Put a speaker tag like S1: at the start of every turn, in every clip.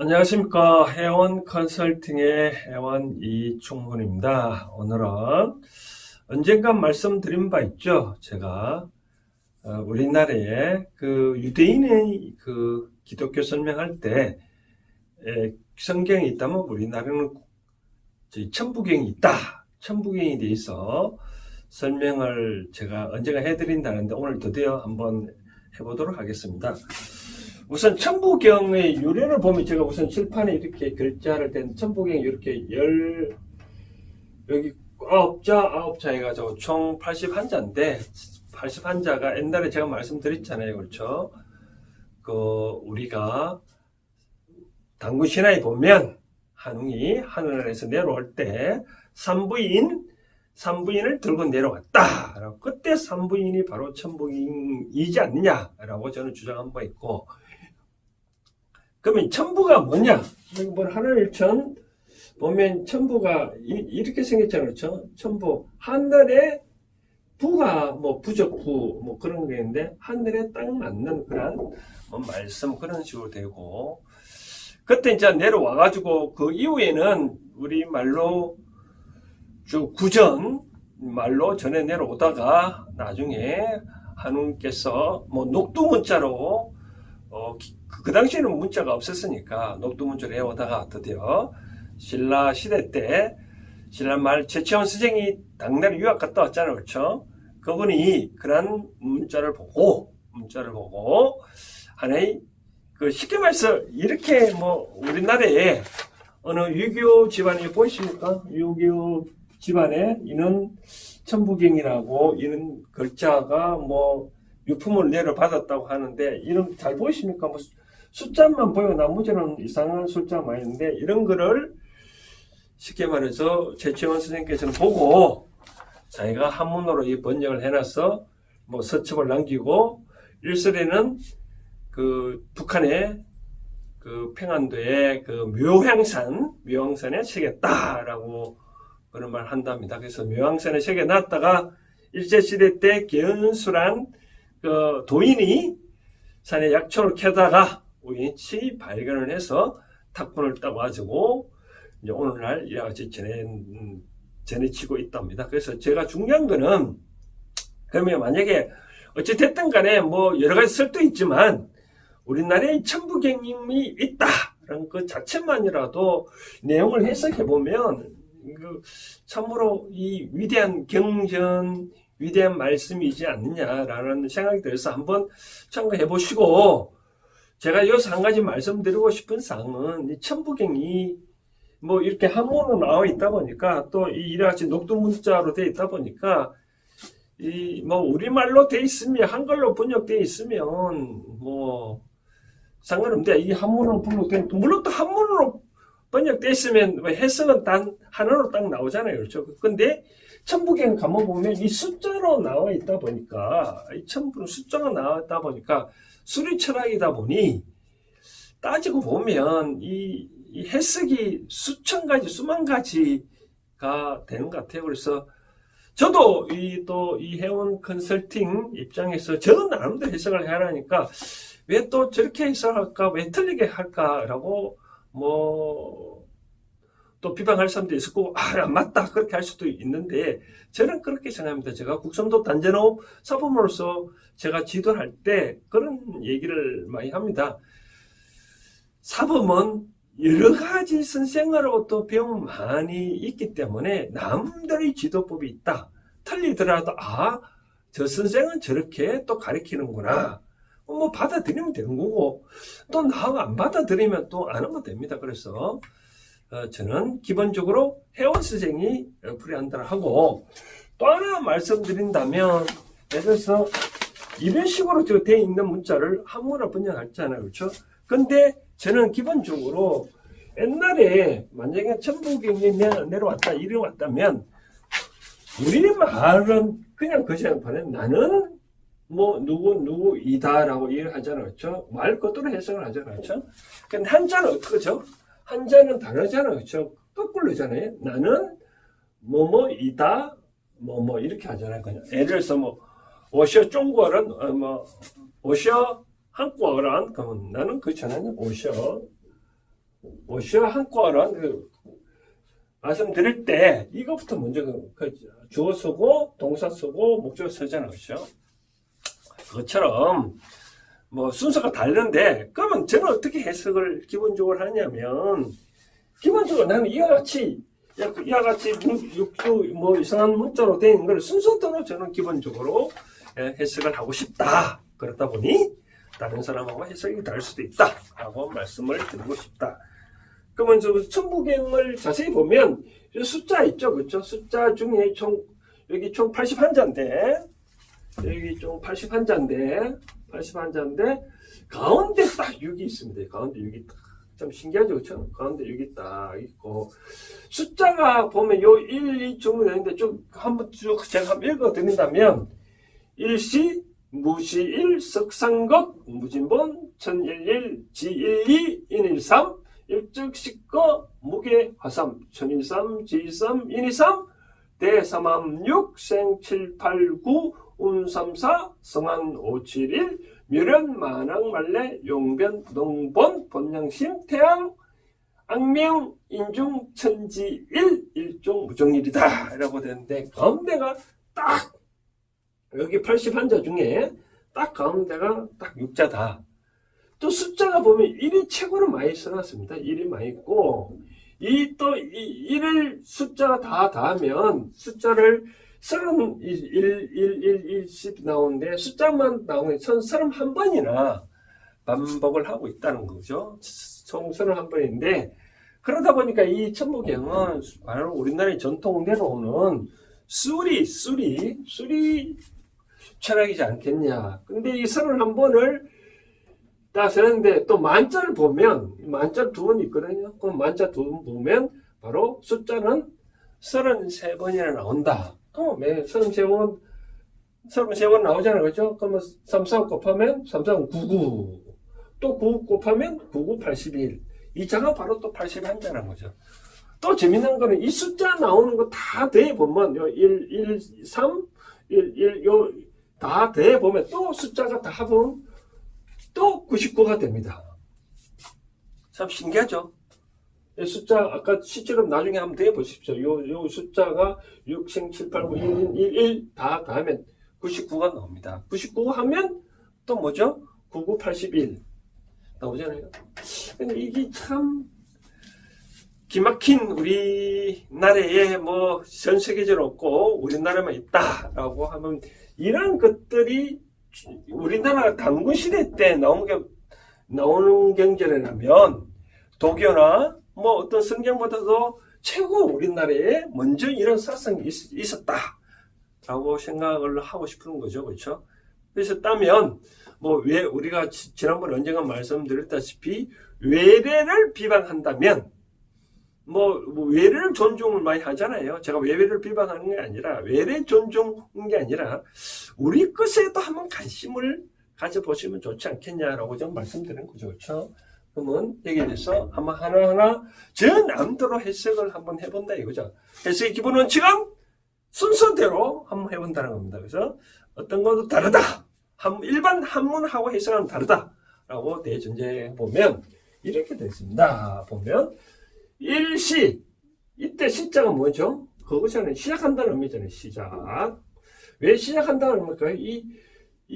S1: 안녕하십니까. 해원 컨설팅의 해원 이충훈입니다. 오늘은 언젠가 말씀드린 바 있죠. 제가 우리나라에 그 유대인의 그 기독교 설명할 때 성경이 있다면 우리나라는 천부경이 있다. 천부경에 대해서 설명을 제가 언젠가 해드린다는데 오늘 드디어 한번 해보도록 하겠습니다. 우선 천부경의 유래를 보면 제가 우선 칠판에 이렇게 글자를 댄 천부경이 이렇게 여기 9자 해가지고 총 81자인데 81자가 옛날에 제가 말씀드렸잖아요. 그렇죠? 우리가 당군 신화에 보면 한웅이 하늘에서 내려올 때 산부인을 들고 내려왔다. 그때 산부인이 바로 천부경이지 않느냐라고 저는 주장한 바 있고, 그러면 천부가 뭐냐? 하늘천 보면 천부가 이렇게 생겼잖아요. 그렇죠? 천부. 하늘에 부가 부적부 그런 게 있는데 하늘에 딱 맞는 그런 말씀 그런 식으로 되고, 그때 이제 내려와가지고 그 이후에는 우리 말로 구전 말로 전에 내려오다가 나중에 한웅께서 녹두문자로 그 당시에는 문자가 없었으니까 녹두문자로 해오다가 드디어 신라 시대 때 신라 말 최치원 선생이 당나라 유학 갔다 왔잖아요. 그렇죠? 그분이 그런 문자를 보고 하나의 쉽게 말해서 이렇게 우리나라에 어느 유교 집안이 보이십니까? 유교 집안에 이는 천부경이라고 이런 글자가 유품을 내려받았다고 하는데, 이런 잘 보이십니까? 숫자만 보여. 나머지는 이상한 숫자 많이 있는데, 이런 거를 쉽게 말해서 최치원 선생님께서는 보고 자기가 한문으로 이 번역을 해놔서 서첩을 남기고, 일설에는 북한의 평안도의 묘향산에 새겼다라고 그런 말 한답니다. 그래서 묘향산에 새겨놨다가 일제시대 때 견술한 도인이 산에 약초를 캐다가 우연치 발견을 해서 탁본을 딱 와주고 이제 오늘날 이렇게 전해지고 있답니다. 그래서 제가 중요한 거는, 그러면 만약에 어찌됐든 간에 여러 가지 설도 있지만 우리나라에 천부경이 있다라는 그 자체만이라도 내용을 해석해 보면 참으로 이 위대한 경전, 위대한 말씀이지 않느냐라는 생각이 들어서 한번 참고해 보시고, 제가 여기서 한 가지 말씀드리고 싶은 사항은 이 천부경이 이렇게 한문으로 나와 있다 보니까 또 이같이 녹두문자로 되어 있다 보니까 우리말로 되어 있으면, 한글로 번역되어 있으면 상관없는데, 이 한문으로 번역된, 물론 또 한문으로 번역되어 있으면 해석은 단 하나로 딱 나오잖아요. 그렇죠? 근데 천부경 가만 보면 이 숫자로 나와 있다 보니까, 이 천부는 숫자가 나왔다 보니까 수리 철학이다 보니 따지고 보면 이 해석이 수천 가지, 수만 가지가 되는 것 같아요. 그래서 저도 이 해원 컨설팅 입장에서 저 나름대로 해석을 하라니까 왜 또 저렇게 해석할까, 왜 틀리게 할까라고 또 비방할 사람도 있을 거고, 맞다 그렇게 할 수도 있는데, 저는 그렇게 생각합니다. 제가 국성도 단전호흡 사범으로서 제가 지도를 할 때 그런 얘기를 많이 합니다. 사범은 여러 가지 선생으로부터 배움 많이 있기 때문에 남들의 지도법이 있다. 틀리더라도 저 선생은 저렇게 또 가르치는구나. 받아들이면 되는 거고, 또 나하고 안 받아들이면 또 안 하면 됩니다. 그래서 저는 기본적으로 해원 선생이 풀이한다고 하고, 또 하나 말씀드린다면, 예를 들어서 이런 식으로 되어 있는 문자를 한문으로 번역했잖아요. 그렇죠? 근데 저는 기본적으로 옛날에 만약에 천부경이 내려왔다, 이래왔다면 우리말은 그냥 그냥 나는 누구이다라고 얘기를 하잖아요. 그렇죠? 말 그대로 해석을 하잖아요. 그렇죠? 근데 한자는 어떡하죠? 한자는 다르잖아요. 그렇죠? 거꾸로잖아요. 나는 뭐뭐이다, 이렇게 하잖아요. 그냥. 예를 들어서 오셔 중국어는, 오셔 한국어란, 그러면 나는 그렇잖아요. 오셔 뭐시어 한과는 말씀드릴 때 이것부터 먼저 주어 쓰고 동사 쓰고 목적어 쓰잖아요. 그렇죠? 그것처럼 뭐 순서가 다른데 그러면 저는 어떻게 해석을 기본적으로 하냐면 기본적으로 나는 이와 같이 육수 뭐 이상한 문자로 된 걸 순서대로 저는 기본적으로 해석을 하고 싶다. 그렇다 보니 다른 사람하고 해석이 다를 수도 있다 라고 말씀을 드리고 싶다. 그러면 저 천부경을 자세히 보면 숫자 있죠, 그렇죠? 숫자 중에 여기 총 81자인데 여기 총 81자인데 가운데 딱 6이 있습니다. 가운데 6이 좀 신기하죠, 그렇죠? 가운데 6이 딱 있고 숫자가 보면 요 1, 2 정도 좀 한번 쭉 제가 한번 읽어드린다면 일시, 무시일, 석상극, 무진본, 천일일, 지일이, 인일삼, 일적식거, 무게화삼, 천일삼, 지일삼, 인일삼, 대삼암육, 생칠팔구, 운삼사, 성한 오칠일, 묘련, 만왕, 말래, 용변, 농본, 본양심, 태양, 악명, 인중, 천지일, 일종, 무정일이다 라고 되는데 가운데가 딱 여기 81자 중에 딱 가운데가 딱 6자다. 또 숫자가 보면 1이 최고로 많이 써놨습니다. 1이 많이 있고 이 1을 숫자가 다 더하면 숫자를 10 나오는데 숫자만 나오는 31번이나 반복을 하고 있다는 거죠. 총 31번인데 그러다 보니까 이 천부경은 바로 우리나라의 전통대로 오는 수리 철학이지 않겠냐. 근데 이 31번을 딱 쓰는데 또 만자를 보면 만자 두 번 있거든요. 그럼 만자 두 번 보면 바로 숫자는 33번이나 나온다. 매 33번 나오잖아요. 그죠? 그러면 33 곱하면 33 99. 또 9 곱하면 99 81. 이 자가 바로 또 81자라는 거죠. 또 재밌는 거는 이 숫자 나오는 거 다 더해보면 1, 3, 1, 요 다 더해보면 또 숫자가 다 합은 또 99가 됩니다. 참 신기하죠? 이 숫자 아까 시처럼 나중에 한번 더해보십시오. 요 숫자가 6, 7, 8, 9, 1 다 하면 99가 나옵니다. 99 하면 또 뭐죠? 99, 81 나오잖아요. 근데 이게 참 기막힌 우리나라에 뭐 전 세계적으로 없고 우리나라만 있다라고 하면 이런 것들이 우리나라 단군 시대 때 나오는 경전이라면 도교나 뭐 어떤 성경보다도 최고 우리나라에 먼저 이런 사상이 있었다라고 생각을 하고 싶은 거죠, 그렇죠? 그랬었다면 뭐 왜 우리가 지난번에 언젠가 말씀드렸다시피 외래를 비방한다면 뭐 외래를 존중을 많이 하잖아요. 제가 외래를 비방하는 게 아니라 외래 존중한 게 아니라 우리 것에도 한번 관심을 가져보시면 좋지 않겠냐라고 좀 말씀드리는 거죠. 그렇죠? 그러면 여기에 대해서 한번 하나하나 전 암대로 해석을 한번 해본다 이거죠. 해석의 기본 원칙은 순서대로 한번 해본다는 겁니다. 그래서 어떤 것도 다르다. 일반 한문하고 해석은 다르다라고 대전제해 보면 이렇게 되어 있습니다. 보면 일시 이때 시자가 뭐죠? 그것이 시작한다는 의미잖아요. 시작. 왜 시작한다는 의미일까요? 이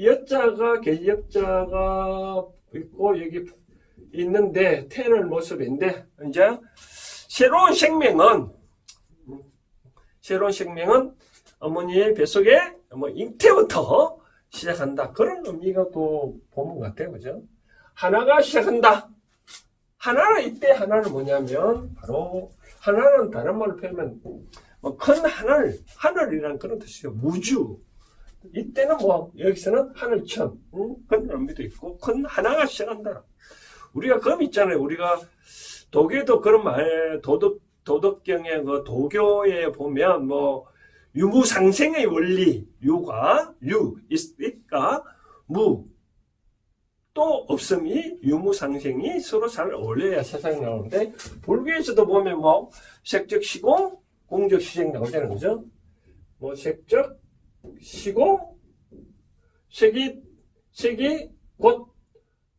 S1: 여자가 계역자가 있고 여기 있는데 태어날 모습인데 이제 새로운 생명은 어머니의 뱃속에 잉태부터 시작한다. 그런 의미가 또 보는 것 같아요. 그죠? 하나가 시작한다. 하나는 이때 하나는 뭐냐면 바로 하나는 다른 말로 표현하면 큰 하늘이라는 그런 뜻이에요. 우주. 이때는 여기서는 하늘천 그런 의미도 있고 큰 하나가 시작한다. 우리가 그럼 있잖아요. 우리가 도교도 그런 말 도덕경의 그 도교에 보면 유무상생의 원리 유가 있으니까 또 없음이 유무상생이 서로 잘 어울려야 세상이 나오는데 불교에서도 보면 색적 시공 공적 시생 나오잖아요. 그죠? 색적 시공 색이 곧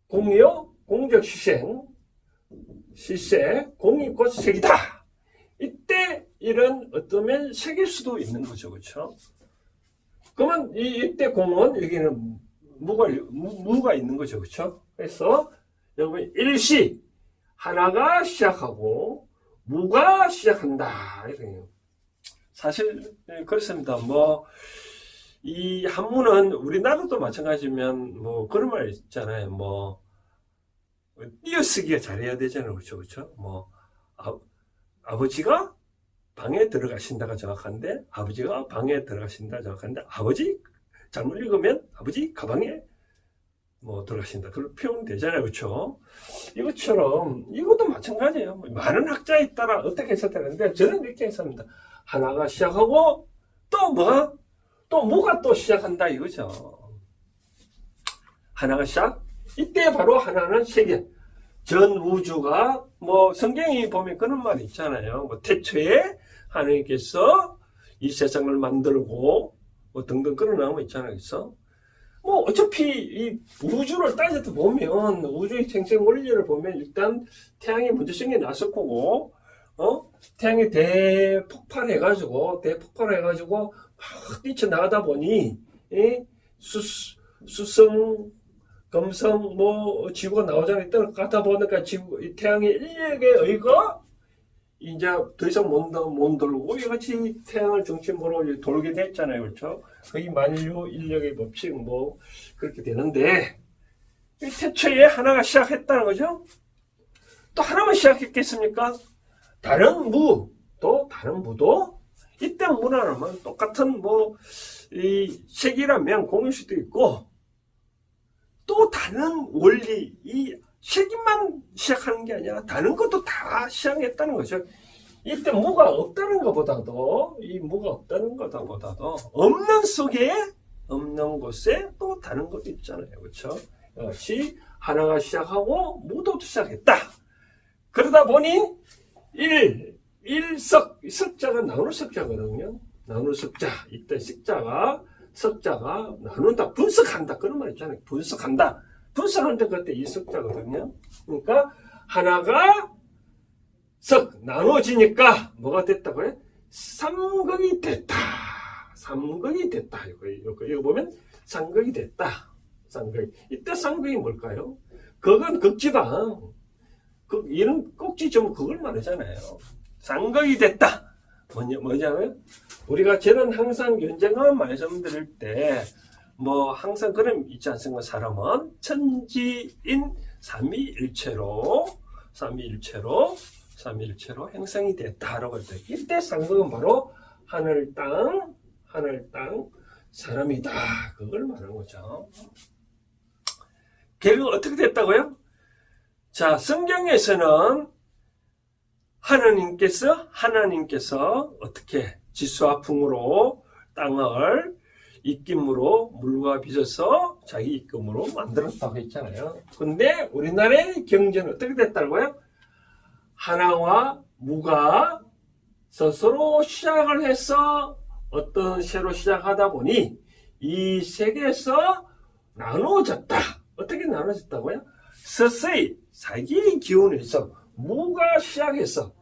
S1: 공요 공적 시생 실세, 공이 곧 색이다. 이때 이런 어쩌면 색일 수도 있는 거죠. 그렇죠? 그러면 이때 공은 여기는 무가 있는 거죠. 그렇죠? 그래서 여러분 일시 하나가 시작하고 무가 시작한다. 이래요. 사실 그렇습니다. 뭐 이 한문은 우리나라도 마찬가지면 뭐 그런 말 있잖아요. 뭐 띄어쓰기가 잘해야 되잖아요. 그렇죠? 그렇죠? 뭐 아버지가 방에 들어가신다가 정확한데 아버지가 방에 들어가신다 정확한데 아버지 잘못 읽으면 아버지 가방에 뭐 들어가신다 그런 표현 되잖아요. 그렇죠? 이것처럼 이것도 마찬가지예요. 많은 학자에 따라 어떻게 해석되는데 저는 이렇게 해석합니다. 하나가 시작하고 또 뭐가 또 시작한다 이거죠. 하나가 시작. 이때 바로 하나는 세계. 전 우주가 뭐 성경이 보면 그런 말이 있잖아요. 뭐 태초에 하나님께서 이 세상을 만들고 뭐 등등 그런 나오고 있잖아요. 그래서 뭐 어차피 이 우주를 따져서 보면 우주의 생성 원리를 보면 일단 태양이 먼저 생겨났을 거고 태양이 대폭발해가지고 막 뛰쳐나가다 보니 수성 금성 뭐 지구가 나오잖아요. 가다 보니까 지구 태양의 인력에 의거 이제 더 이상 못 돌고 이같이 태양을 중심으로 돌게 됐잖아요. 그렇죠? 거의 만유 인력의 법칙 뭐 그렇게 되는데 태초에 하나가 시작했다는 거죠. 또 하나만 시작했겠습니까? 다른 무도 이때 무라면 똑같은 뭐 이 색이라면 공일 수도 있고 또 다른 원리, 이 색만 시작하는 게 아니라 다른 것도 다 시작했다는 거죠. 이때 무가 없다는 것보다도 없는 곳에 또 다른 것도 있잖아요. 그렇죠? 역시 하나가 시작하고 무도 시작했다. 그러다 보니 석자가 나누는 석자거든요. 나누는 석자. 이때 석자가 나눈다, 분석한다 그런 말 있잖아요. 분석하는데 그때 이 석자거든요. 그러니까 하나가 나눠지니까 뭐가 됐다고요? 삼극이 됐다. 이거 보면 삼극이 됐다. 이때 삼극이 뭘까요? 그건 극지방. 이런 꼭지점 그걸 말하잖아요. 삼극이 됐다. 뭐냐면 저는 항상 연장한 말씀드릴 때 뭐 항상 그런 있지 않습니까? 사람은 천지인 삼위일체로 형성이 됐다라고 할 때 이때 상극은 바로 하늘 땅 사람이다. 그걸 말하는 거죠. 결국 어떻게 됐다고요? 자, 성경에서는 하나님께서 어떻게 지수와 풍으로 땅을 입김으로 물과 빚어서 자기 입김으로 만들었다고 했잖아요. 근데 우리나라의 경제는 어떻게 됐다고요? 하나와 무가 스스로 시작을 해서 어떤 새로 시작하다 보니 이 세계에서 나눠졌다. 어떻게 나눠졌다고요? 서서히 자기 기운에서 무가 시작해서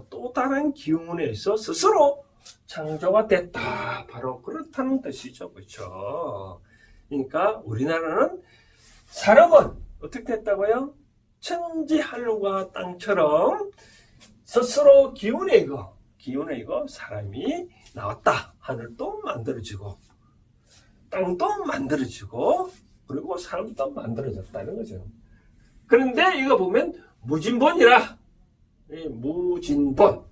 S1: 또 다른 기운에서 스스로 창조가 됐다. 바로 그렇다는 뜻이죠. 그렇죠? 그러니까 우리나라는 사람은 어떻게 됐다고요? 천지 하늘과 땅처럼 스스로 기운에 이거 사람이 나왔다. 하늘도 만들어지고 땅도 만들어지고 그리고 사람도 만들어졌다는 거죠. 그런데 이거 보면 무진본이라 무진본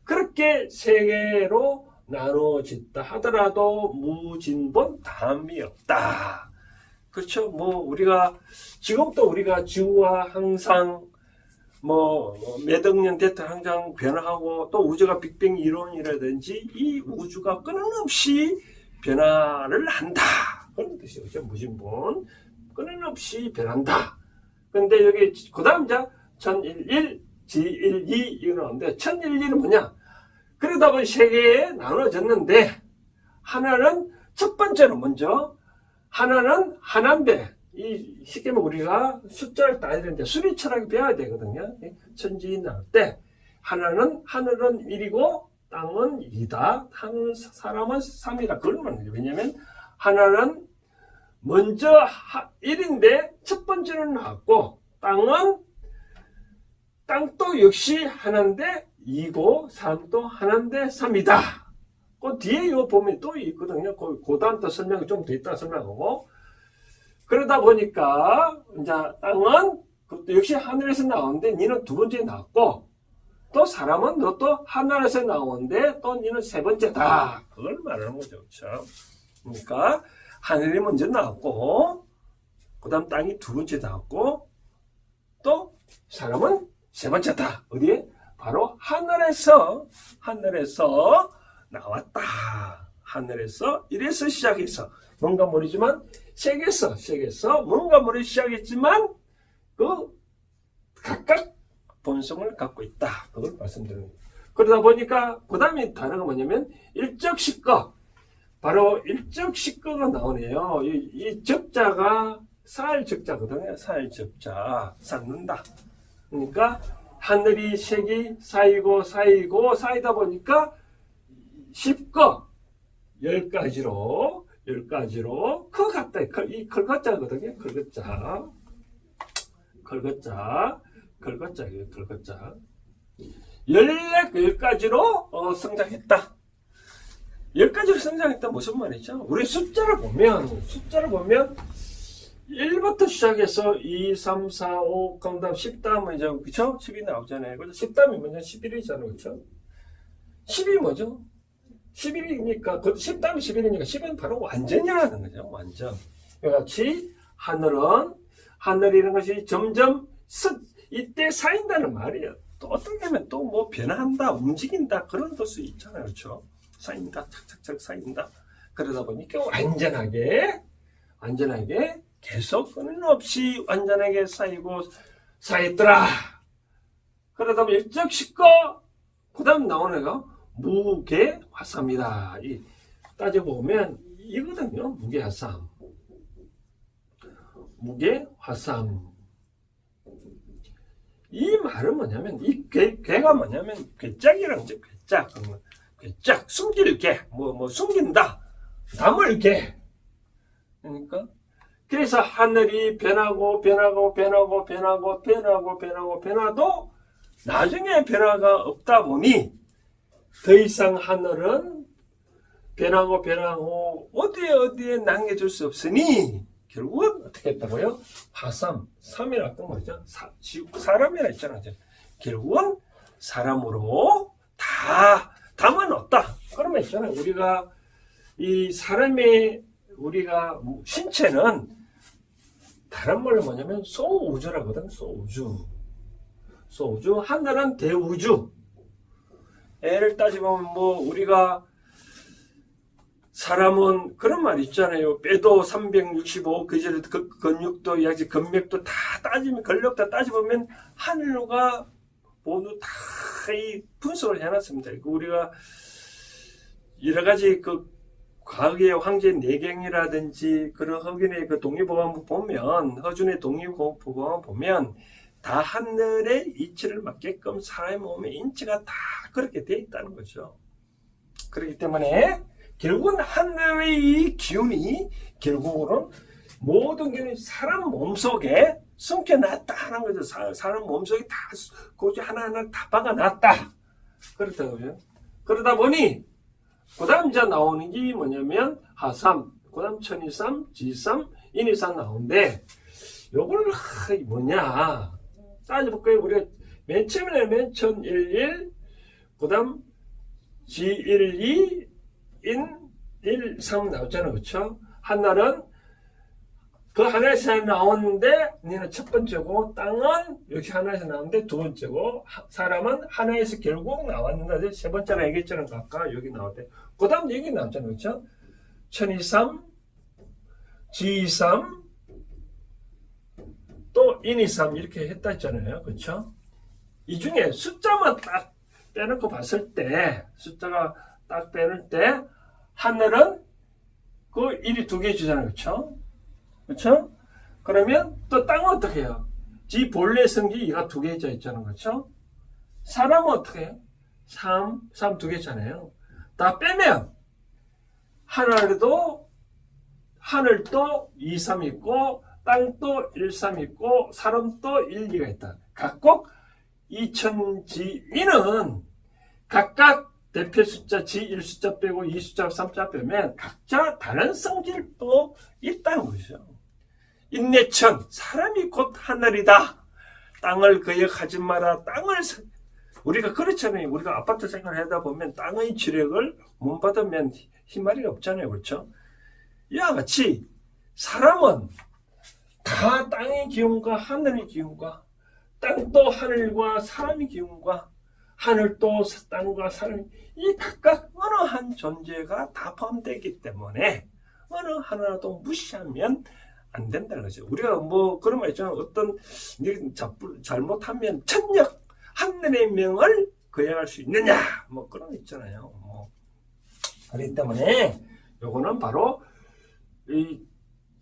S1: 그렇게 세 개로 나눠졌다 하더라도 무진본 다음이 없다. 그렇죠? 뭐 우리가 지구와 항상 몇 억 년 됐다 항상 변화하고 또 우주가 빅뱅 이론이라든지 이 우주가 끊임없이 변화를 한다. 그런 뜻이죠. 무진본 끊임없이 변한다. 근데 여기 그다음 이제 천일일, 지일이 이거 나오는데 천일일은 뭐냐? 그러다 보니 세 개에 나눠졌는데 하나는 첫 번째로 먼저 하나는 하남배 쉽게 말하면 우리가 숫자를 따야 되는데 수리 철학이 배워야 되거든요. 천지 나올 때 하늘은 1이고 땅은 2다. 사람은 3이다. 그런 말이에요. 왜냐면 하나는 먼저 1인데 첫 번째는 나왔고 땅도 역시 하나인데 2고 사람도 하나인데 3이다. 그 뒤에 이거 보면 또 있거든요. 그 다음 또 설명이 좀 더 있다 설명하고 그러다 보니까 이제 땅은 그것도 역시 하늘에서 나오는데 니는 두 번째 나왔고 또 사람은 또 하늘에서 나오는데 또 니는 세 번째다. 그걸 말하는 거죠. 그렇죠? 그러니까 하늘이 먼저 나왔고 그 다음 땅이 두 번째 나왔고 또 사람은 세 번째다. 어디에? 바로 하늘에서 나왔다. 하늘에서 이래서 시작해서 뭔가 모르지만 색에서 뭔가 모르게 시작했지만 그 각각 본성을 갖고 있다. 그걸 말씀드리는 거예요. 그러다 보니까 그 다음에 단어가 뭐냐면 일적식거. 바로 일적식거가 나오네요. 이 적자가 사일적자거든요. 사일적자. 쌓는다. 그러니까 하늘이 색이 쌓이다 보니까 10거 10가지로 그 같다. 이 걸것자거든요. 걸것자 10가지로 성장했다. 10가지로 성장했다 무슨 말이죠? 우리 숫자를 보면 1부터 시작해서 2, 3, 4, 5, 그다음 10 다음은 이제 그쵸? 10이 나오잖아요. 그래서 10 다음이 뭐냐? 11이잖아요. 그쵸? 10이 뭐죠? 11이니까, 10 다음이 11이니까 10은 바로 완전이라는 거죠. 완전. 이같이 하늘이라는 것이 점점 이때 쌓인다는 말이에요. 또 어떻게 하면 또 뭐 변한다, 움직인다, 그런 것도 있잖아요. 그렇죠? 쌓인다, 착착착 쌓인다. 그러다 보니까 완전하게 계속 끊임없이 완전하게 쌓였더라. 그러다 보면 일적식거, 그 다음 나오는 애가 무게화삼이다. 따져보면 이거든요. 무게화삼. 이 말은 뭐냐면, 이 괴가 뭐냐면, 괴짝이라는 거죠. 괴짝. 숨길 괴. 숨긴다. 남을 괴. 그러니까, 그래서 하늘이 변하고 변화도 나중에 변화가 없다 보니 더 이상 하늘은 변하고 어디에 남겨줄 수 없으니 결국은 어떻게 했다고요? 삼이라 했던 거죠. 사람이라 했잖아요. 결국은 사람으로 다 담아 넣었다. 그러면 있잖아요. 우리가 신체는 다른 말로 뭐냐면 소우주라거든. 소우주. 하늘은 대우주. 애를 따지면 우리가 사람은 그런 말 있잖아요. 뼈도 365, 근육도 약지 근맥도 다 따지면 근력 다 따져보면 하늘과 모두 다 이 분석을 해놨습니다. 우리가 여러 가지 과거의 황제 내경이라든지 그런 허균의 독립보감을 보면 허준의 독립보감을 보면 다 하늘의 이치를 맞게끔 사람의 몸의 인체가 다 그렇게 되어 있다는 거죠. 그렇기 때문에 결국은 하늘의 이 기운이 결국은 모든 기운이 사람 몸속에 숨겨놨다는 거죠. 사람 몸속에 다 고지 하나하나 다 박아놨다. 그렇다고요. 그러다 보니 그 다음 이제 나오는 게 뭐냐면 하삼, 그 다음 천이삼, 지삼, 인이삼 나오는데 요걸 뭐냐 따져볼까요? 우리가 맨 처음에는 천일일, 그 다음 지일이, 인일삼 나왔잖아요. 그렇죠? 하나는 그 하나에서 나오는데 니는 첫 번째고 땅은 역시 하나에서 나오는데 두 번째고 사람은 하나에서 결국 나왔는데 세 번째로 얘기했잖아요. 아까 여기 나왔대. 그 다음 얘기 나왔잖아요. 그렇죠? 천이삼, 지이삼, 또 인이삼 이렇게 했다 했잖아요. 그렇죠? 이 중에 숫자만 딱 빼놓고 봤을 때 숫자가 딱 빼놓을 때 하늘은 그 일이 두 개 주잖아요. 그렇죠? 그렇죠? 그러면 또 땅은 어떻게 해요? 지 본래 성질이가 두 개져 있잖아요. 그렇죠? 사람은 어떻게 해요? 3 두 개잖아요. 다 빼면 하늘도 2, 3 있고 땅도 1, 3 있고 사람도 1, 2가 있다. 각각 이천지인은 각각 대표 숫자 지 1숫자 빼고 2숫자 3숫자 빼면 각자 다른 성질도 있다는 거죠. 인내천 사람이 곧 하늘이다. 땅을 거역하지 마라. 우리가 그렇잖아요. 우리가 아파트 생활을 하다 보면 땅의 지력을 못 받으면 희말이 없잖아요. 그렇죠? 이와 같이 사람은 다 땅의 기운과 하늘의 기운과 땅도 하늘과 사람의 기운과 하늘도 땅과 사람이 이 각각 어느 한 존재가 다 포함되기 때문에 어느 하나라도 무시하면 안 된다는 거죠. 우리가 뭐 그런 말 있잖아요. 어떤 일이 잘못하면 천역 하늘의 명을 거역할 수 있느냐 뭐 그런 거 있잖아요. 그렇기 때문에 요거는 바로 이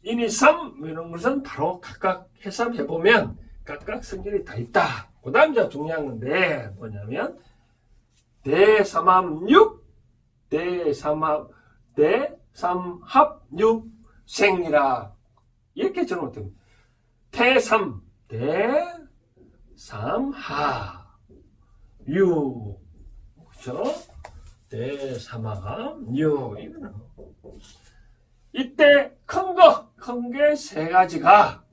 S1: 인이삼 이런 것은 바로 각각 해석해 보면 각각 성질이 다 있다. 그 다음 이제 중요한 건데 뭐냐면 대삼합육 대삼합육생이라 이렇게 저는 대삼 대삼하 유 그렇죠? 대삼합 유 이거는 이때 큰 게 세 가지가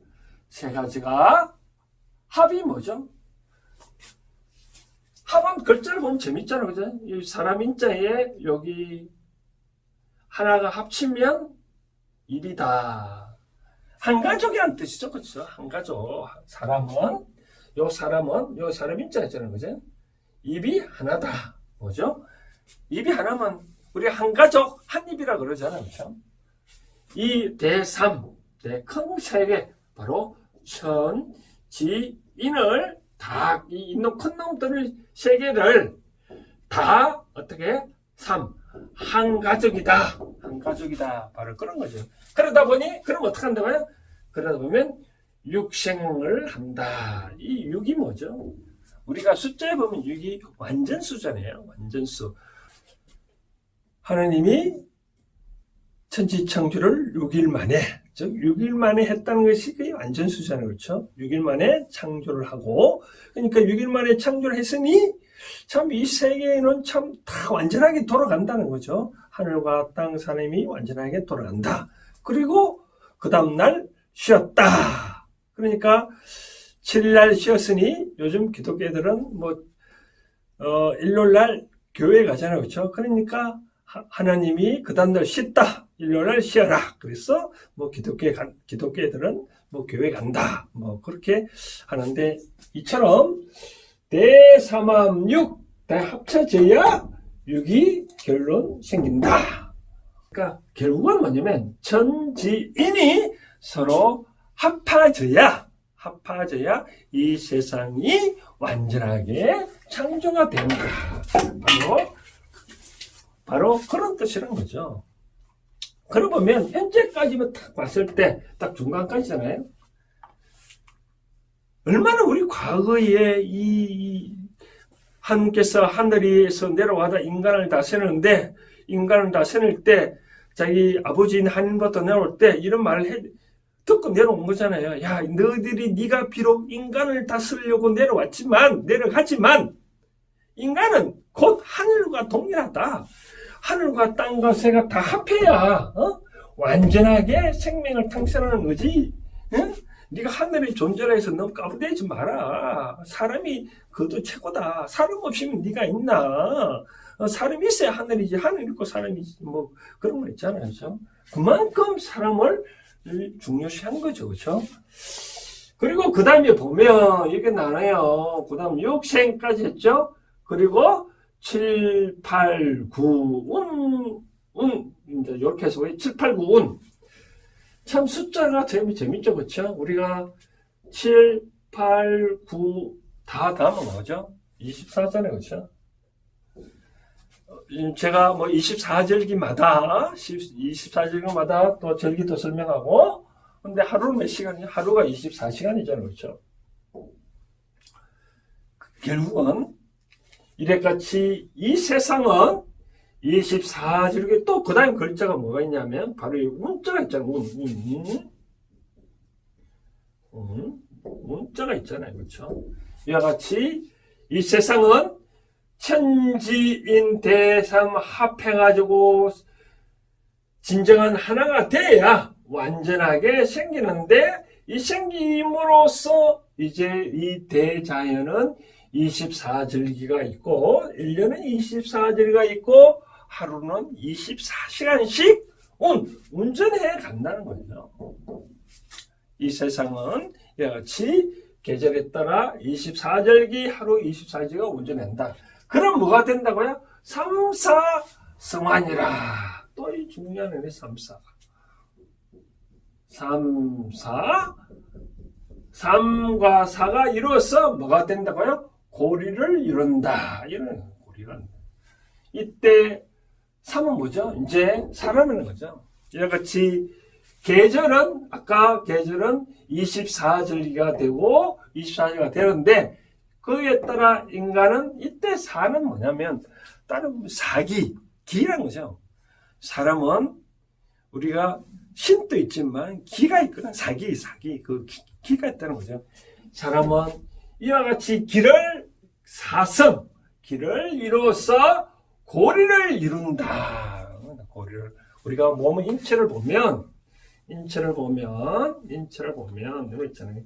S1: 합이 뭐죠? 합은 글자를 보면 재밌잖아요. 그죠? 이 사람 인자에 여기 하나가 합치면 일이다. 한 가족이란 뜻이죠. 그렇죠? 한 가족. 사람 인자 있잖아요. 그죠? 입이 하나다. 뭐죠? 입이 하나면 우리 한 가족, 한 입이라 그러잖아요. 그렇죠? 이 대삼, 큰 세 개, 바로 천, 지, 인을 다, 이 있는 큰 놈들을 세 개를 다 어떻게? 한 가족이다. 바로 그런 거죠. 그러다 보니, 그럼 어떻게 한다고요? 그러다 보면 육생을 한다. 이 육이 뭐죠? 우리가 숫자에 보면 육이 완전수잖아요. 완전수. 하나님이 천지창조를 6일 만에, 즉 6일 만에 했다는 것이 그게 완전수잖아요. 그렇죠? 6일 만에 창조를 하고, 그러니까 6일 만에 창조를 했으니 참 이 세계는 참 다 완전하게 돌아간다는 거죠. 하늘과 땅, 사람이 완전하게 돌아간다. 그리고 그 다음날 쉬었다. 그러니까 7일날 쉬었으니 요즘 기독교들은 일요일날 교회 가잖아요. 그렇죠? 그러니까 하나님이 그 다음날 쉬었다. 일요일날 쉬어라. 그래서 기독교애들은 교회 간다. 그렇게 하는데 이처럼 대삼합육 다 합쳐져야 육이 결론 생긴다. 그러니까 결국은 뭐냐면 천지인이 서로 합해져야 이 세상이 완전하게 창조가 된다. 바로 그런 뜻이란 거죠. 그러고 보면 현재까지만 딱 봤을 때 딱 중간까지잖아요. 얼마나 우리 과거에 이 하나님께서 하늘에서 내려와서 인간을 다스리는데 인간을 다스릴 때 자기 아버지인 하나님부터 내려올 때 이런 말을 듣고 내려온 거잖아요. 야, 네가 비록 인간을 다스리려고 내려가지만 인간은 곧 하늘과 동일하다. 하늘과 땅과 새가 다 합해야 완전하게 생명을 창출하는 거지. 응? 네가 하늘의 존재라 해서 너무 까부대지 마라. 사람이 그것도 최고다. 사람 없이면 네가 있나. 사람이 있어야 하늘이지. 하늘 있고 사람이 그런 거 있잖아요. 그렇죠? 그만큼 사람을 중요시한 거죠. 그렇죠? 그리고 그 다음에 보면 이렇게 나눠요. 그 다음 6생까지 했죠. 그리고 7, 8, 9, 이제 이렇게 해서 7, 8, 9, 참 숫자가 재밌죠. 그렇죠? 우리가 7, 8, 9 다 하면 뭐죠? 24잖아요. 그렇죠? 제가 24절기마다 또 절기도 설명하고 근데 하루는 몇 시간이야? 하루가 24시간이잖아요. 그렇죠? 결국은 이래같이 이 세상은 24절기 또 그 다음 글자가 뭐가 있냐면 바로 이 문자가 있잖아요. 문자가 있잖아요. 그렇죠? 이와 같이 이 세상은 천지인 대삼 합해가지고 진정한 하나가 돼야 완전하게 생기는데 이 생김으로써 이제 이 대자연은 24절기가 있고 1년은 24절기가 있고 하루는 24시간씩 운전해 간다는 거죠. 이 세상은 이와 같이 계절에 따라 24절기 하루 24시간 운전한다. 그럼 뭐가 된다고요? 삼사성환이라. 또 이 중요한 의미 삼사가. 삼과 사가 이루어서 뭐가 된다고요? 고리를 이룬다. 이런 고리를. 이때 삼은 뭐죠? 이제 사람이라는 거죠. 이와 같이 계절은 아까 계절은 24절기가 되고 24절기가 되는데 거기에 따라 인간은 이때 사는 뭐냐면 다른 사기, 기라는 거죠. 사람은 우리가 신도 있지만 기가 있거든. 사기 그 기가 있다는 거죠. 사람은 이와 같이 길을 사성, 길을 이루어서 고리를 이룬다. 고리를 우리가 몸의 인체를 보면 이거 있잖아요.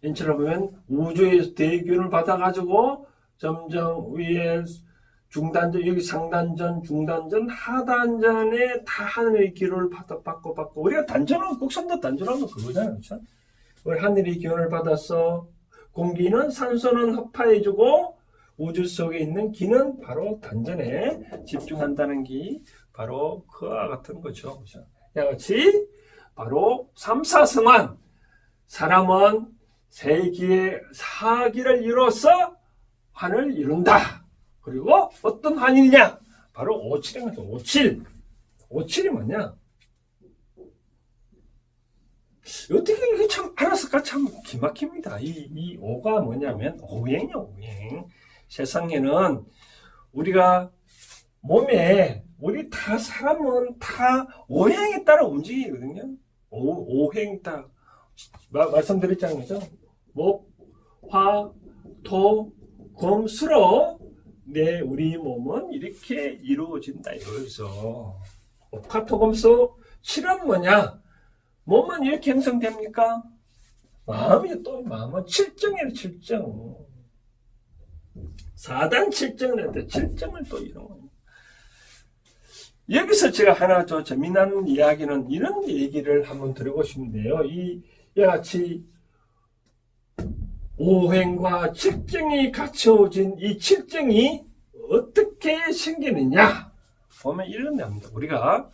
S1: 인체를 보면 우주에서 대기운을 받아가지고 점점 위에 중단전, 여기 상단전, 중단전, 하단전에 다 하늘의 기운을 받고 우리가 단전하고 곡선도 단전하고 그거잖아요. 그렇죠? 우리 하늘의 기운을 받아서 공기는 산소는 흡파해주고 우주 속에 있는 기는 바로 단전에 집중한다는 게 바로 그와 같은 거죠. 그렇죠? 이와 같이 바로 삼사성환 사람은 세기의 사기를 이뤄서 환을 이룬다. 그리고 어떤 환이냐? 바로 오칠인 거죠. 오칠이 뭐냐? 어떻게 이렇게 참 알았을까? 참 기막힙니다. 이 오가 뭐냐면 오행이요, 오행. 세상에는 우리가 몸에 우리 다 사람은 다 오행에 따라 움직이거든요. 오행 따라 말씀드렸잖아요, 그죠? 목, 화, 토, 금, 수로 우리 몸은 이렇게 이루어진다 이거죠. 목화토금수 칠은 뭐냐? 몸은 이렇게 형성됩니까? 마음은 칠정이에요. 칠정. 4단 칠정을 했는데 칠정을 또 이런 거예요. 여기서 제가 하나 더 재미난 이야기는 이런 얘기를 한번 드리고 싶은데요. 이와 같이 오행과 칠정이 갖춰진 이 칠정이 어떻게 생기느냐 보면 이런 겁니다. 우리가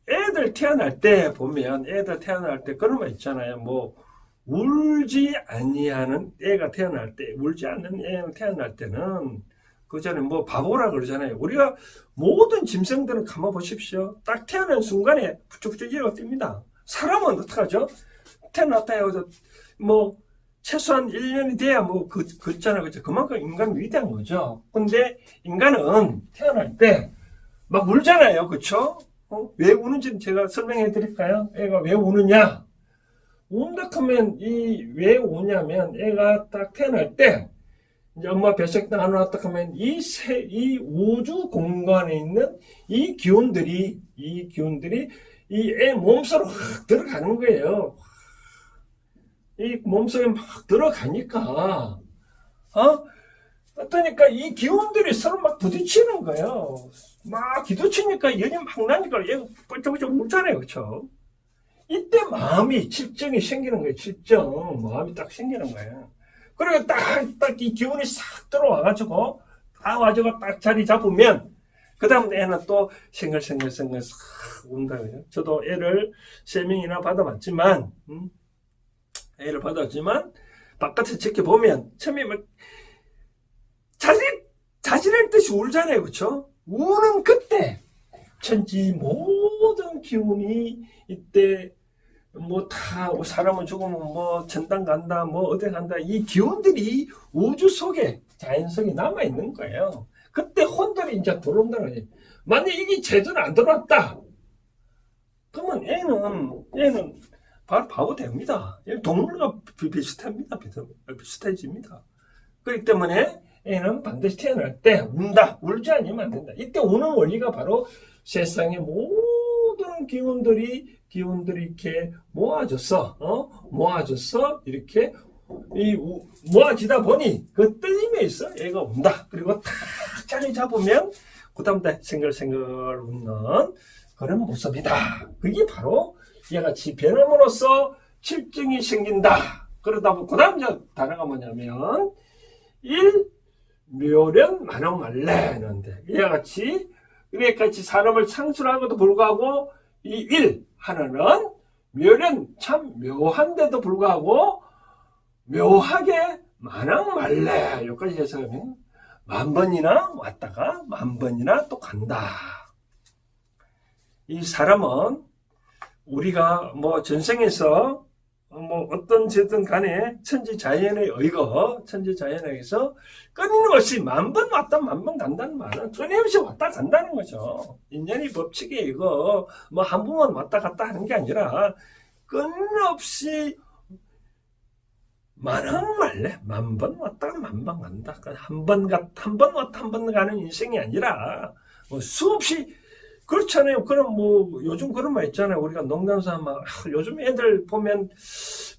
S1: 애들 태어날 때 보면 그런 거 있잖아요. 뭐 울지 아니하는 애가 태어날 때, 울지 않는 애가 태어날 때는 그 전에 뭐 바보라 그러잖아요. 우리가 모든 짐승들은 가만 보십시오. 딱 태어난 순간에 부쩍부쩍 이어가 뜹니다. 사람은 어떡하죠? 태어났다 해서 뭐 최소한 1년이 돼야 뭐 걷잖아요. 그죠? 그만큼 인간 위대한 거죠. 근데 인간은 태어날 때 막 울잖아요. 그쵸? 왜 우는지는 제가 설명해 드릴까요? 애가 왜 우느냐? 운다 하면 왜 우냐면 애가 딱 태어날 때 이제 엄마 뱃속에 나왔다 하면 이 우주 공간에 있는 이 기운들이 이 애 몸속으로 확 들어가는 거예요. 이 몸속에 막 들어가니까 어떠니까 이 기운들이 서로 막 부딪히는 거예요. 막 기도치니까 열이 막 나니까 얘가 뻘쩍뻘쩍 울잖아요. 그렇죠? 이때 마음이 칠정이 생기는 거예요. 칠정 마음이 딱 생기는 거예요. 그리고 딱 이 기운이 싹 들어와가지고 딱 자리 잡으면 그 다음 애는 또 생글생글 싹 운다. 저도 애를 3명이나 받아봤지만 바깥에서 지켜보면 처음에 막 자진할 듯이 울잖아요. 그렇죠? 우는 그때 천지 모든 기운이 이때 뭐 다 사람은 죽으면 뭐 전당 간다 뭐 어디 간다 이 기운들이 우주 속에 자연 속에 남아 있는 거예요. 그때 혼들이 이제 들어온다는 거지. 만약 이게 제대로 안 들어왔다 그러면 얘는 바로 바보 됩니다. 동물과 비슷합니다. 비슷해집니다. 그렇기 때문에 애는 반드시 태어날 때 운다. 울지 않으면 안 된다. 이때 우는 원리가 바로 세상의 모든 기운들이 이렇게 모아져서 이렇게 모아지다 보니 그 떨림에 있어 얘가 운다. 그리고 탁 자리 잡으면 그다음부터 생글생글 웃는 그런 모습이다. 그게 바로 얘같이 변함으로써 칠증이 생긴다. 그러다 보면 그다음 단어가 뭐냐면 묘련 만왕말래는데 이와같이 사람을 창출하고도 불구하고 이 하나는 묘련 참 묘한데도 불구하고 묘하게 만왕말래 여기까지 해석하면 만 번이나 왔다가 만 번이나 또 간다. 이 사람은 우리가 뭐 전생에서 뭐 어떤 제든 간에 천지자연에 의해서 끊임없이 만 번 왔다 만 번 간다는 말은 끊임없이 왔다 간다는 거죠. 인연의 법칙에 이거 뭐 한 번만 왔다 갔다 하는 게 아니라 끊임없이 만왕말래 만 번 왔다 만 번 간다. 한 번 왔다 한 번 가는 인생이 아니라 뭐 수없이 그렇잖아요. 그럼 뭐 요즘 그런 말 있잖아요. 우리가 농담삼아 요즘 애들 보면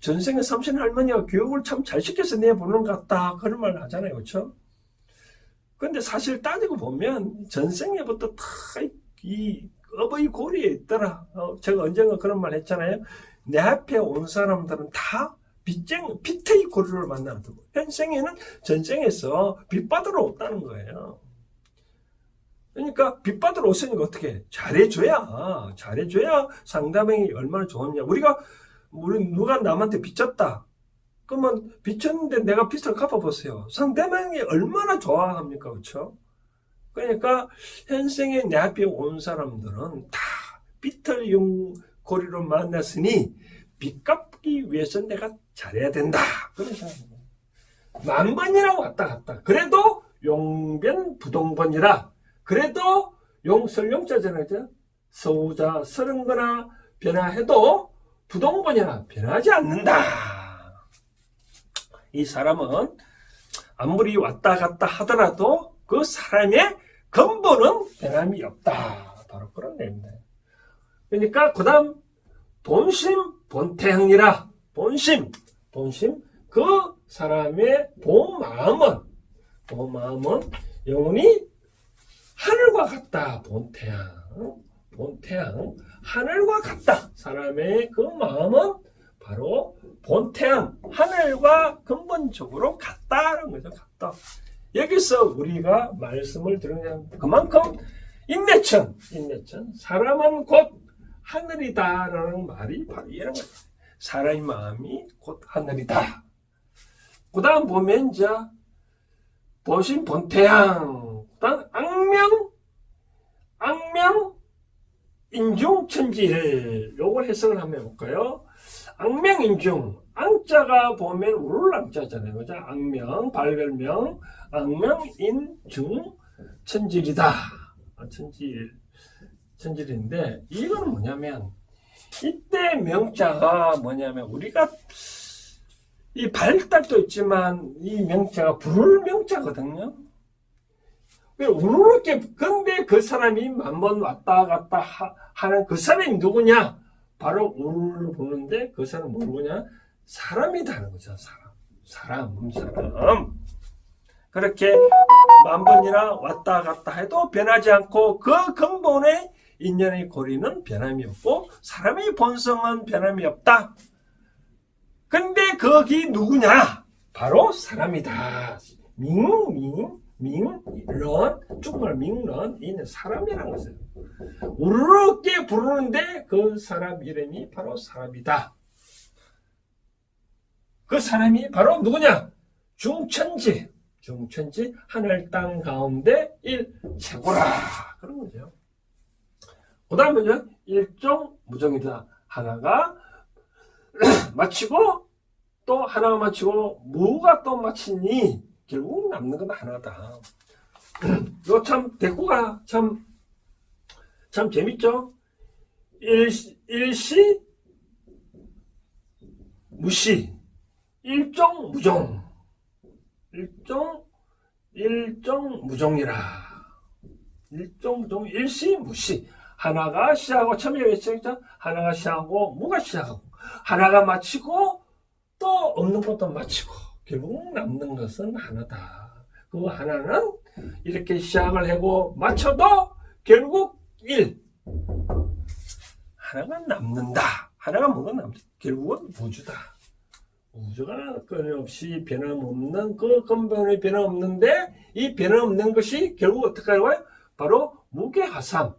S1: 전생에 삼신 할머니가 교육을 참 잘 시켜서 내보는 것 같다 그런 말 하잖아요. 그렇죠? 근데 사실 따지고 보면 전생에부터 다 이 어버이 고리에 있더라. 제가 언젠가 그런 말 했잖아요. 내 앞에 온 사람들은 다 빛의 고리를 만나는 현생에는 전생에서 빛 받으러 왔다는 거예요. 그러니까 빚 받으러 오시니까 어떻게 잘해줘야 상대방이 얼마나 좋았냐. 우리 누가 남한테 빚졌다 그러면 빚졌는데 내가 빚을 갚아보세요. 상대방이 얼마나 좋아합니까? 그렇죠? 그러니까 현생에 내 앞에 온 사람들은 다 빚을 고리로 만났으니 빚 갚기 위해서 내가 잘해야 된다. 그런 사람입니다. 만 번이나 왔다 갔다 그래도 용변부동번이라 그래도 용설용자잖아요. 서우자 서른거나 변화해도 부동번이나 변하지 않는다. 이 사람은 아무리 왔다 갔다 하더라도 그 사람의 근본은 변함이 없다. 바로 그런 내용입니다. 그러니까 그 다음 본심 본태형이라 본심 그 사람의 본마음은 영혼이 하늘과 같다. 본태양 하늘과 같다. 사람의 그 마음은 바로 본태양 하늘과 근본적으로 같다는 거죠. 같다. 여기서 우리가 말씀을 들으면 그만큼 인내천 사람은 곧 하늘이다라는 말이 바로 이런 거예요. 사람의 마음이 곧 하늘이다. 그 다음 보면 이제 보신 본태양 그다음 악명 인중천지를 요걸 해석을 한번 해볼까요? 악명 인중 앙자가 보면 우르랑자잖아요. 그죠? 악명 발별명 악명 인중 천질이다. 천질인데 이건 뭐냐면 이때 명자가 뭐냐면 우리가 이 발달도 있지만 이 명자가 부를 명자거든요. 우르르게 근데 그 사람이 만 번 왔다 갔다 하는 그 사람이 누구냐? 바로 우르르 보는데 그 사람은 누구냐? 사람이다는 거죠. 사람. 그렇게 만 번이나 왔다 갔다 해도 변하지 않고 그 근본의 인연의 고리는 변함이 없고 사람의 본성은 변함이 없다. 근데 거기 누구냐? 바로 사람이다. 런, 중국말 밍런, 이는 사람이라는 것을 우르르게 부르는데 그 사람 이름이 바로 사람이다. 그 사람이 바로 누구냐? 중천지 하늘 땅 가운데 최고라. 그런 거죠. 그 다음에 일종 무종이다. 하나가 마치고 또 하나가 마치고 무가 또 마치니 결국 남는 건 하나다. 이거 참 대꾸가 참 재밌죠? 일시 무시, 일종 무종, 일종 무종이라. 일종 무종, 일시 무시. 하나가 시하고 처음에 외쳤죠? 하나가 시하고 무가 시하고 하나가 마치고 또 없는 것도 마치고 결국 남는 것은 하나다. 그 하나는 이렇게 시작을 하고 마쳐도 결국 1. 하나가 남는다. 하나가 뭐가 남는다. 결국은 우주다. 우주가 끊임없이 변함없는 그 근본의 변함없는데 이 변함없는 것이 결국 어떻게 하는 바로 무게하삼.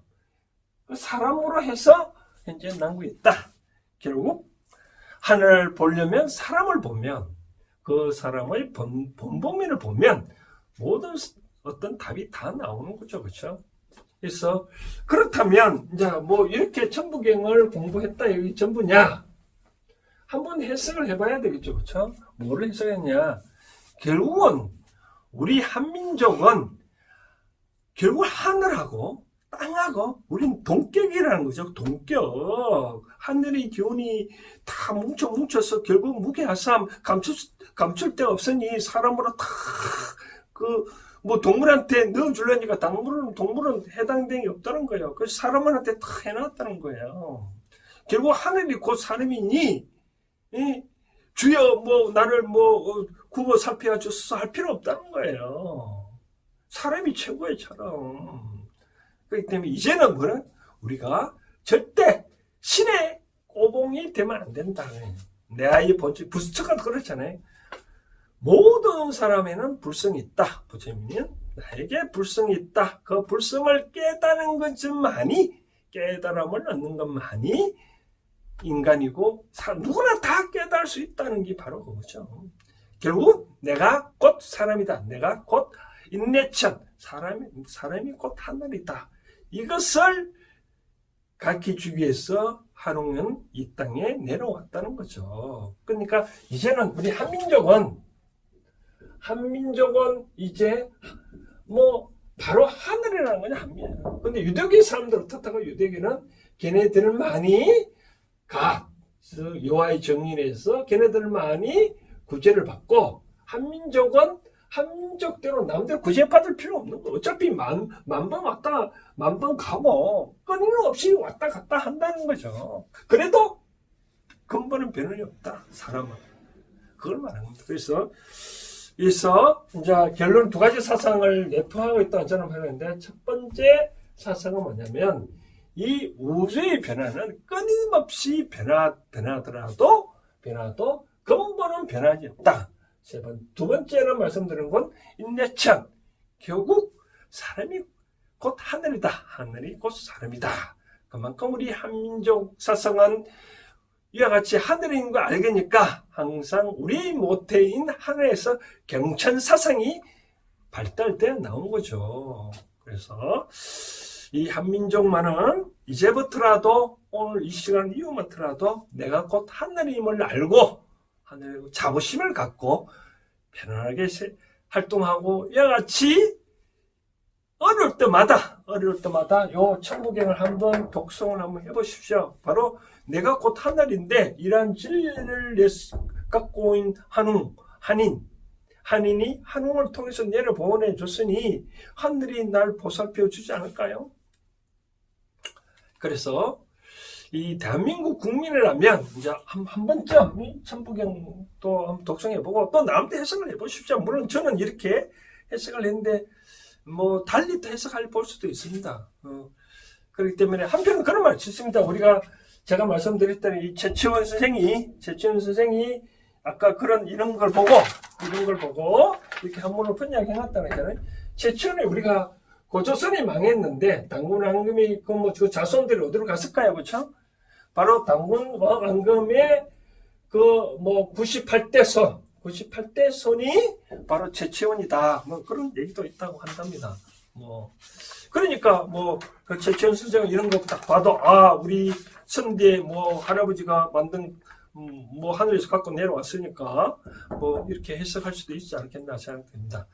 S1: 사람으로 해서 현재 남고 있다. 결국 하나를 보려면 사람을 보면 그 사람의 본보면을 보면 모든 어떤 답이 다 나오는 거죠. 그렇죠? 그래서 그렇다면 이제 뭐 이렇게 천부경을 공부했다 여기 전부냐? 한번 해석을 해봐야 되겠죠. 그렇죠? 뭐를 해석했냐? 결국은 우리 한민족은 결국 하늘하고 땅하고 우린 동격이라는 거죠. 동격. 하늘의 기운이 다 뭉쳐서 결국 무게하삼 감출 데 없으니 사람으로 다 뭐 동물한테 넣어주려니까 동물은 해당됨이 없다는 거예요. 그래서 사람한테 다 해놨다는 거예요. 결국 하늘이 곧 사람이니 주여 뭐 나를 뭐 구워 살펴 주소서 할 필요 없다는 거예요. 사람이 최고의 처럼. 그렇기 때문에 이제는 뭐는 우리가 절대 신의 꼬봉이 되면 안 된다. 내 아이 본질 부처가 그렇잖아요. 모든 사람에는 불성이 있다. 부처님은 나에게 불성이 있다. 그 불성을 깨닫는 것만이 깨달음을 얻는 것만이 인간이고 누구나 다 깨달을 수 있다는 게 바로 그거죠. 결국 내가 곧 사람이다. 내가 곧 인내천 사람이 곧 하늘이다. 이것을 가르쳐주기 위해서 한웅은 이 땅에 내려왔다는 거죠. 그러니까 이제는 우리 한민족은 이제 뭐 바로 하늘이라는 거냐 한민족. 근데 유대교 사람들 어떻다고 유대교는 걔네들만이 여호와의 정인에서 걔네들만이 구제를 받고 한민족은 한민족대로 남들 구제받을 필요 없는 거. 어차피 만번 왔다 만번 가고 끊임없이 왔다 갔다 한다는 거죠. 그래도 근본은 변함이 없다. 사람은 그걸 말하는 겁니다. 그래서 이제 결론 두 가지 사상을 내포하고 있다고 저는 하는데 첫 번째 사상은 뭐냐면 이 우주의 변화는 끊임없이 변하더라도 근본은 변하지 없다. 두 번째로 말씀드린 건 인내천. 결국 사람이 곧 하늘이다. 하늘이 곧 사람이다. 그만큼 우리 한민족 사상은 이와 같이 하늘인 거 알겠니까 항상 우리 모태인 하늘에서 경천 사상이 발달되어 나온 거죠. 그래서 이 한민족만은 이제부터라도 오늘 이 시간 이후부터라도 내가 곧 하늘임을 알고 하늘의 자부심을 갖고 편안하게 활동하고 이와 같이 어려울 때마다 요 천부경을 한번 독송을 한번 해보십시오. 바로 내가 곧 하늘인데 이러한 진리를 갖고 있는 한인이 한웅을 통해서 내려보내 줬으니 하늘이 날 보살펴 주지 않을까요? 그래서 이 대한민국 국민이라면 이제 한 번쯤 이 천부경 또 한번 독송해보고 또 남한테 해석을 해보십시오. 물론 저는 이렇게 해석을 했는데 뭐 달리 또 해석할 볼 수도 있습니다. 그렇기 때문에 한편은 그런 말 있습니다. 우리가 제가 말씀드렸던 이 최치원 선생이 아까 이런 걸 보고 이렇게 한문을 번역해놨다는 거잖아요. 최치원이 우리가 고조선이 망했는데 당군 왕금이 그 자손들이 어디로 갔을까요, 그렇죠? 바로 당군 왕금의 98대 손이 바로 최치원이다. 뭐 그런 얘기도 있다고 한답니다. 그러니까 그 최천 선생 이런 거 딱 봐도 우리 선대 할아버지가 만든 하늘에서 갖고 내려왔으니까 이렇게 해석할 수도 있지 않겠나 생각됩니다.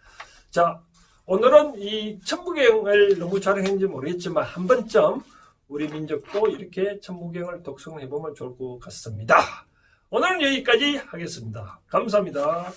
S1: 자, 오늘은 이 천부경을 너무 잘했는지 모르겠지만 한 번쯤 우리 민족도 이렇게 천부경을 독송해 보면 좋을 것 같습니다. 오늘은 여기까지 하겠습니다. 감사합니다.